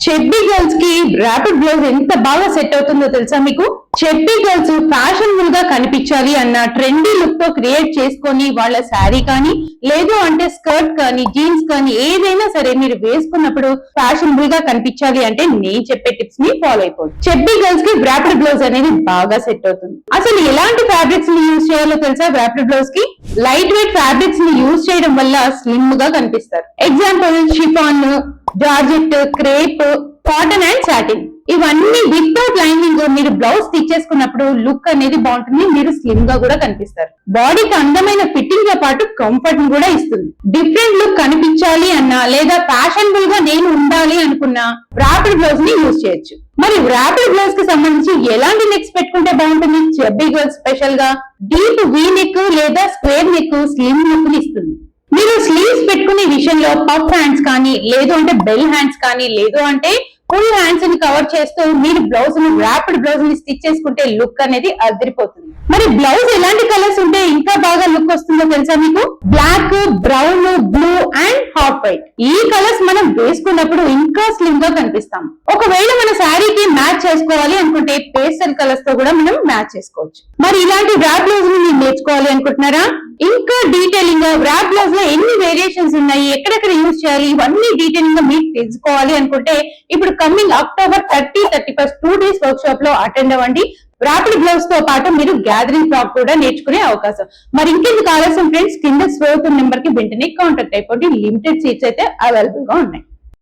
చెబ్బీ girls కి rapid blouse ఎంత బాగా సెట్ అవుతుందో తెలుసా మీకు? చెబ్బీ గర్ల్స్ ఫ్యాషనబుల్ గా కనిపించాలి అన్న ట్రెండీ లుక్ తో క్రియేట్ చేసుకొని వాళ్ళ శారీ కానీ లేదు అంటే స్కర్ట్ కానీ జీన్స్ కానీ ఏదైనా సరే మీరు వేసుకున్నప్పుడు ఫ్యాషనబుల్ గా కనిపించాలి అంటే నేను చెప్పే టిప్స్ ని ఫాలో అయిపోండి. చెబ్బీ గర్ల్స్ కి ర్యాపిడ్ బ్లౌజ్ అనేది బాగా సెట్ అవుతుంది. అసలు ఎలాంటి ఫ్యాబ్రిక్స్ ని యూజ్ చేయాలో తెలుసా? ర్యాపిడ్ బ్లౌజ్ కి లైట్ వెయిట్ ఫ్యాబ్రిక్స్ ని యూజ్ చేయడం వల్ల స్లిమ్ గా కనిపిస్తారు. Example chiffon, georgette, crepe, cotton and satin ఇవన్నీ వితౌట్ లైనింగ్ మీరు బ్లౌజ్ స్టిచ్ చేసుకున్నప్పుడు లుక్ అనేది బాగుంటుంది. మీరు స్లిమ్ గా కూడా కనిపిస్తారు. బాడీకి అందమైన ఫిట్టింగ్ తో పాటు కంఫర్ట్ కూడా ఇస్తుంది. డిఫరెంట్ లుక్ కనిపించాలి అన్నా లేదా ఫ్యాషనబుల్ గా నేను ఉండాలి అనుకున్నా ర్యాపిడ్ బ్లౌజ్ ని యూజ్ చేయొచ్చు. మరి ర్యాపిడ్ బ్లౌజ్ కి సంబంధించి ఎలాంటి నెక్స్ పెట్టుకుంటే బాగుంటుంది? చెబ్బీ గర్ల్స్ స్పెషల్ గా డీప్ వీ నెక్ లేదా స్క్వేర్ నెక్ స్లిమ్ లుక్ ని ఇస్తుంది. మీరు స్లీవ్స్ పెట్టుకునే విషయంలో పఫ్ హ్యాండ్స్ కానీ లేదు అంటే బెల్ హ్యాండ్స్ కానీ లేదు అంటే ఫుల్ హ్యాండ్స్ ని కవర్ చేస్తూ మీరు బ్లౌజ్ ని ర్యాపిడ్ బ్లౌజ్ ని స్టిచ్ చేసుకుంటే లుక్ అనేది అదిరిపోతుంది. మరి బ్లౌజ్ ఎలాంటి కలర్స్ ఉంటే ఇంకా బాగా లుక్ వస్తుందో తెలుసా మీకు? Black, brown, blue and half white. ఈ కలర్స్ మనం వేసుకున్నప్పుడు ఇంకా స్లిమ్ గా కనిపిస్తాం. ఒకవేళ మన శారీకి మ్యాచ్ చేసుకోవాలి అనుకుంటే పేస్టల్ కలర్స్ తో కూడా మనం మ్యాచ్ చేసుకోవచ్చు. మరి ఇలాంటి ర్యాప్ బ్లౌజ్ ని మీరు నేర్చుకోవాలి అనుకుంటున్నారా? ఇంకా డీటెయిలింగ్ గా ర్యాప్ బ్లౌజ్ లో ఎన్ని వేరియేషన్స్ ఉన్నాయి, ఎక్కడెక్కడ యూజ్ చేయాలి, ఇవన్నీ డీటెయిలింగ్ గా మీకు తెలుసుకోవాలి అనుకుంటే ఇప్పుడు coming October 30, 31 2 days work shop లో అటెండ్ అవ్వండి. ర్యాపిడ్ బ్లౌజ్ తో పాటు మీరు గ్యాదరింగ్ ఫ్రాక్ కూడా నేర్చుకునే అవకాశం. మరి ఇంకెందుకు ఆలస్యం ఫ్రెండ్స్, కింద స్క్రోల్ నెంబర్ కి వెంటనే కాంటాక్ట్ అయిపోండి. లిమిటెడ్ సీట్స్ అయితే అవైలబుల్ గా ఉన్నాయి.